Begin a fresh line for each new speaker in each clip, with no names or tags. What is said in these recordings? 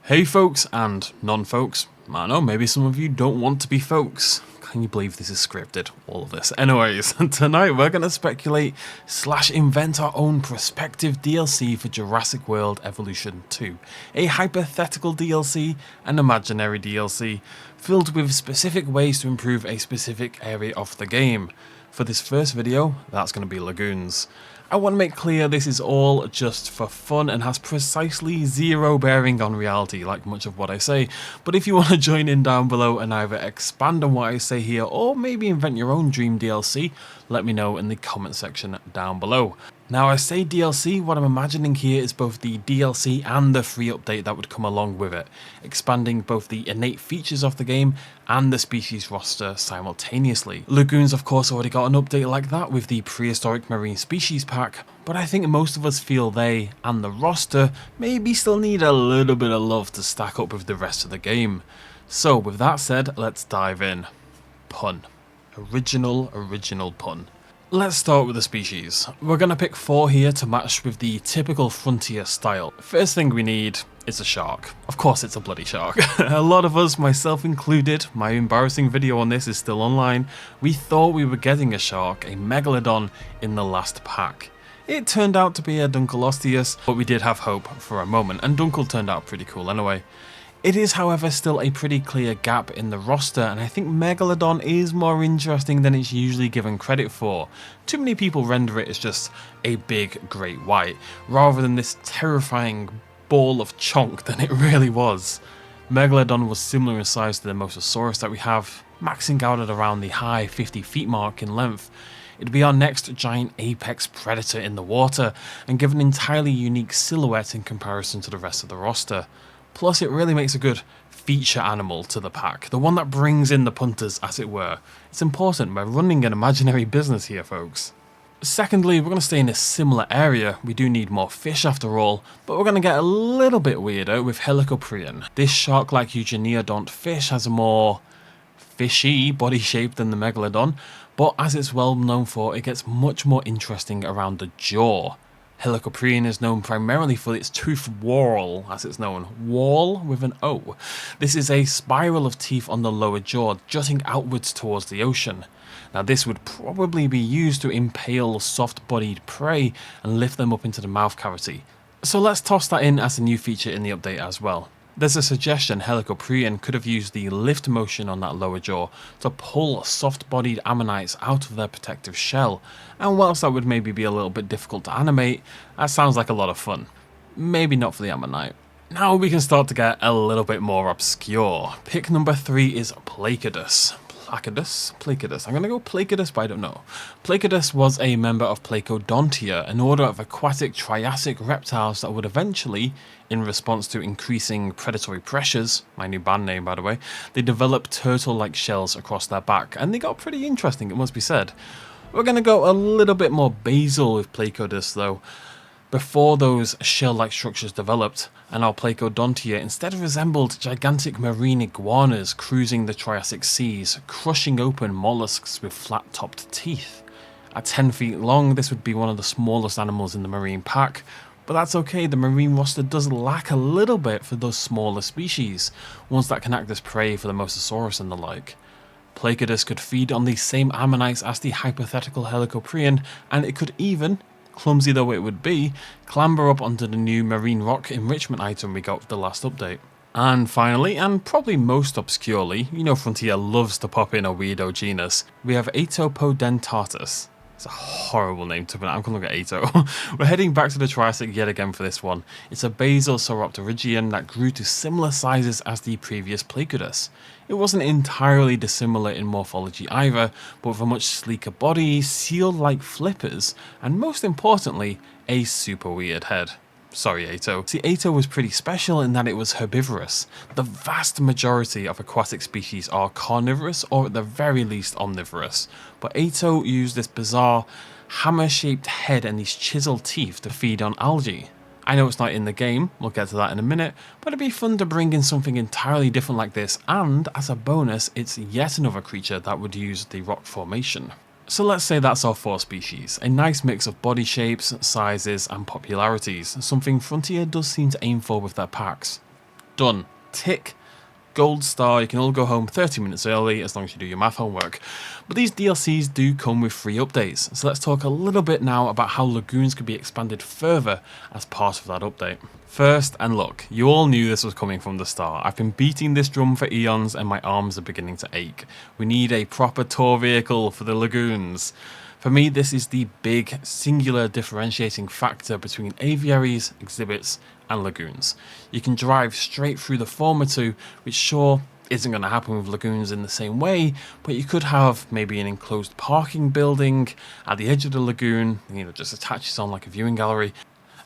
Hey folks and non-folks. I know, maybe some of you don't want to be folks. Can you believe this is scripted, all of this? Anyways, tonight we're going to speculate / invent our own prospective DLC for Jurassic World Evolution 2. A hypothetical DLC, an imaginary DLC, filled with specific ways to improve a specific area of the game. For this first video, that's going to be lagoons. I want to make clear this is all just for fun and has precisely zero bearing on reality, like much of what I say. But if you want to join in down below and either expand on what I say here or maybe invent your own dream DLC, let me know in the comment section down below. Now I say DLC, what I'm imagining here is both the DLC and the free update that would come along with it, expanding both the innate features of the game and the species roster simultaneously. Lagoons of course already got an update like that with the prehistoric marine species pack, but I think most of us feel they, and the roster, maybe still need a little bit of love to stack up with the rest of the game. So with that said, let's dive in. Pun. Original pun. Let's start with the species. We're going to pick 4 here to match with the typical frontier style. First thing we need is a shark. Of course it's a bloody shark. A lot of us, myself included, my embarrassing video on this is still online, we thought we were getting a shark, a Megalodon, in the last pack. It turned out to be a LAStudios, but we did have hope for a moment, and Dunkel turned out pretty cool anyway. It is, however, still a pretty clear gap in the roster, and I think Megalodon is more interesting than it's usually given credit for. Too many people render it as just a big great white, rather than this terrifying ball of chonk than it really was. Megalodon was similar in size to the Mosasaurus that we have, maxing out at around the high 50 feet mark in length. It'd be our next giant apex predator in the water, and give an entirely unique silhouette in comparison to the rest of the roster. Plus, it really makes a good feature animal to the pack, the one that brings in the punters, as it were. It's important, we're running an imaginary business here, folks. Secondly, we're going to stay in a similar area. We do need more fish after all, but we're going to get a little bit weirder with Helicoprion. This shark-like Eugeneodont fish has a more fishy body shape than the Megalodon, but as it's well known for, it gets much more interesting around the jaw. Helicoprion is known primarily for its tooth whorl, as it's known. Whorl with an O. This is a spiral of teeth on the lower jaw, jutting outwards towards the ocean. Now this would probably be used to impale soft-bodied prey and lift them up into the mouth cavity. So let's toss that in as a new feature in the update as well. There's a suggestion Helicoprion could have used the lift motion on that lower jaw to pull soft-bodied ammonites out of their protective shell, and whilst that would maybe be a little bit difficult to animate, that sounds like a lot of fun. Maybe not for the ammonite. Now we can start to get a little bit more obscure. Pick number 3 is Placodus. Placodus. I'm going to go Placodus, but I don't know. Placodus was a member of Placodontia, an order of aquatic Triassic reptiles that would eventually, in response to increasing predatory pressures, my new band name by the way, they developed turtle-like shells across their back, and they got pretty interesting, it must be said. We're going to go a little bit more basal with Placodus though. Before those shell-like structures developed, and our Placodontia instead resembled gigantic marine iguanas cruising the Triassic seas, crushing open mollusks with flat-topped teeth. At 10 feet long, this would be one of the smallest animals in the marine pack, but that's okay, the marine roster does lack a little bit for those smaller species, ones that can act as prey for the Mosasaurus and the like. Placodus could feed on the same ammonites as the hypothetical Helicoprion, and it could even, clumsy though it would be, clamber up onto the new marine rock enrichment item we got with the last update. And finally, and probably most obscurely, you know Frontier loves to pop in a weirdo genus, we have Atopodentatus. It's a horrible name to pronounce. I'm going to look at Ato. We're heading back to the Triassic yet again for this one. It's a basal sauropterygian that grew to similar sizes as the previous Placodus. It wasn't entirely dissimilar in morphology either, but with a much sleeker body, seal-like flippers, and most importantly, a super weird head. Sorry, Ato. See, Ato was pretty special in that it was herbivorous. The vast majority of aquatic species are carnivorous or at the very least omnivorous, but Ato used this bizarre hammer-shaped head and these chiseled teeth to feed on algae. I know it's not in the game, we'll get to that in a minute, but it'd be fun to bring in something entirely different like this, and as a bonus, it's yet another creature that would use the rock formation. So let's say that's our 4 species, a nice mix of body shapes, sizes and popularities, something Frontier does seem to aim for with their packs. Done. Tick. Gold star, you can all go home 30 minutes early as long as you do your math homework. But these DLCs do come with free updates, so let's talk a little bit now about how lagoons could be expanded further as part of that update. First, and look, you all knew this was coming from the start. I've been beating this drum for eons and my arms are beginning to ache. We need a proper tour vehicle for the lagoons. For me, this is the big, singular differentiating factor between aviaries, exhibits, and lagoons. You can drive straight through the former two, which sure isn't going to happen with lagoons in the same way, but you could have maybe an enclosed parking building at the edge of the lagoon, just attaches on like a viewing gallery,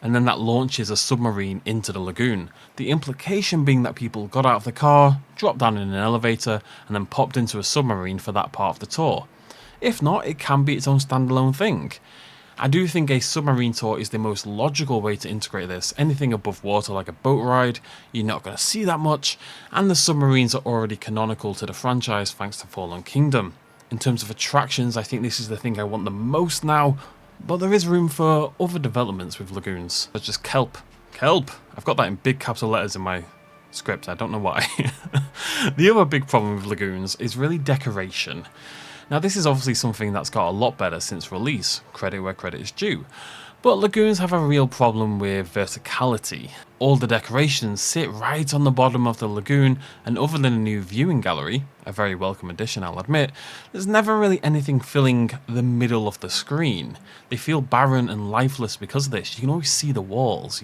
and then that launches a submarine into the lagoon. The implication being that people got out of the car, dropped down in an elevator, and then popped into a submarine for that part of the tour. If not, it can be its own standalone thing. I do think a submarine tour is the most logical way to integrate this. Anything above water like a boat ride, you're not going to see that much, and the submarines are already canonical to the franchise thanks to Fallen Kingdom. In terms of attractions, I think this is the thing I want the most now, but there is room for other developments with lagoons, such as kelp. Kelp! I've got that in big capital letters in my script, I don't know why. The other big problem with lagoons is really decoration. Now this is obviously something that's got a lot better since release, credit where credit is due, but lagoons have a real problem with verticality. All the decorations sit right on the bottom of the lagoon, and other than a new viewing gallery, a very welcome addition I'll admit, there's never really anything filling the middle of the screen. They feel barren and lifeless because of this. You can always see the walls,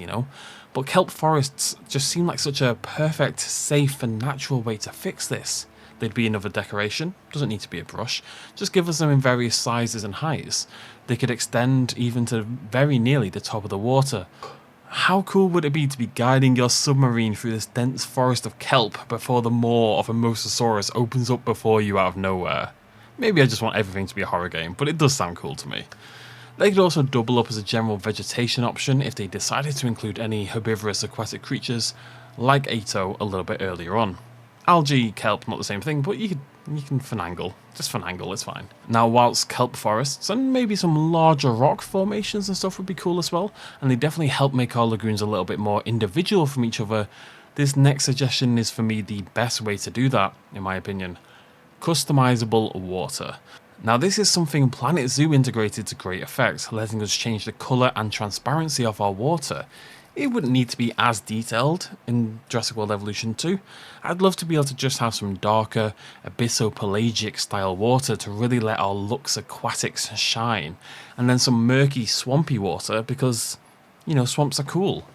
but kelp forests just seem like such a perfect, safe and natural way to fix this. They'd be another decoration, doesn't need to be a brush, just give us them in various sizes and heights. They could extend even to very nearly the top of the water. How cool would it be to be guiding your submarine through this dense forest of kelp before the maw of a Mosasaurus opens up before you out of nowhere? Maybe I just want everything to be a horror game, but it does sound cool to me. They could also double up as a general vegetation option if they decided to include any herbivorous aquatic creatures, like Ato a little bit earlier on. Algae, kelp, not the same thing, but you can finagle. Just finagle, it's fine. Now, whilst kelp forests and maybe some larger rock formations and stuff would be cool as well, and they definitely help make our lagoons a little bit more individual from each other, this next suggestion is for me the best way to do that, in my opinion. Customizable water. Now this is something Planet Zoo integrated to great effect, letting us change the colour and transparency of our water. It wouldn't need to be as detailed in Jurassic World Evolution 2. I'd love to be able to just have some darker, abysso-pelagic style water to really let our Lux Aquatics shine. And then some murky, swampy water because, swamps are cool.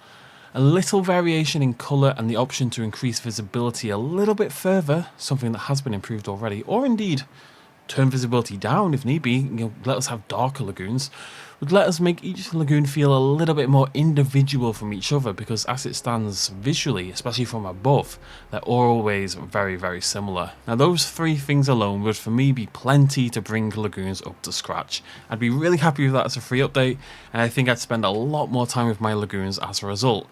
A little variation in colour and the option to increase visibility a little bit further, something that has been improved already, or indeed turn visibility down if need be, let us have darker lagoons, would let us make each lagoon feel a little bit more individual from each other, because as it stands visually, especially from above, they're always very, very similar. Now those three things alone would for me be plenty to bring lagoons up to scratch. I'd be really happy with that as a free update, and I think I'd spend a lot more time with my lagoons as a result.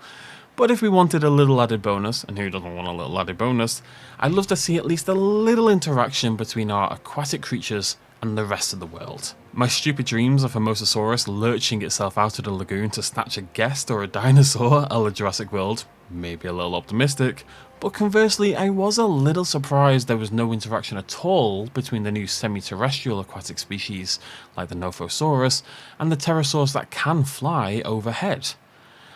But if we wanted a little added bonus, and who doesn't want a little added bonus, I'd love to see at least a little interaction between our aquatic creatures and the rest of the world. My stupid dreams of a Mosasaurus lurching itself out of the lagoon to snatch a guest or a dinosaur a la Jurassic World, maybe a little optimistic, but conversely I was a little surprised there was no interaction at all between the new semi-terrestrial aquatic species like the Nothosaurus and the pterosaurs that can fly overhead.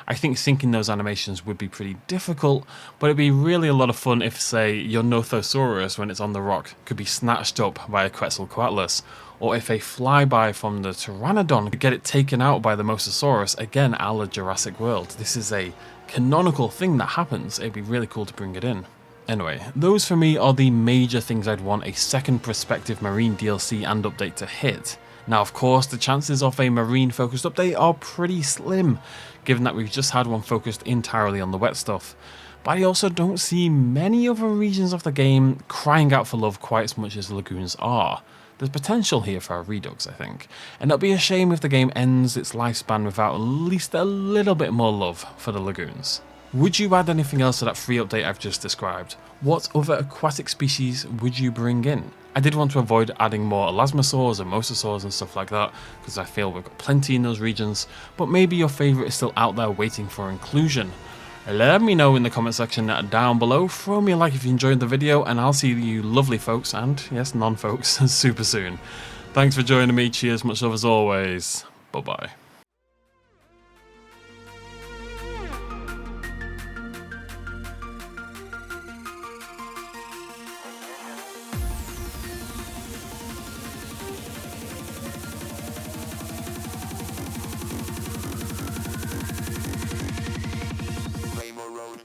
I think syncing those animations would be pretty difficult, but it'd be really a lot of fun if, say, your Nothosaurus, when it's on the rock, could be snatched up by a Quetzalcoatlus, or if a flyby from the Pteranodon could get it taken out by the Mosasaurus, again a la Jurassic World. This is a canonical thing that happens, it'd be really cool to bring it in. Anyway, those for me are the major things I'd want a second perspective marine DLC and update to hit. Now of course the chances of a marine focused update are pretty slim, given that we've just had one focused entirely on the wet stuff. But I also don't see many other regions of the game crying out for love quite as much as the lagoons are. There's potential here for a redux, I think, and it'll be a shame if the game ends its lifespan without at least a little bit more love for the lagoons. Would you add anything else to that free update I've just described? What other aquatic species would you bring in? I did want to avoid adding more elasmosaurs and mosasaurs and stuff like that, because I feel we've got plenty in those regions, but maybe your favourite is still out there waiting for inclusion. Let me know in the comment section down below. Throw me a like if you enjoyed the video, and I'll see you lovely folks, and yes, non-folks, super soon. Thanks for joining me. Cheers, much love as always. Bye-bye.
Road.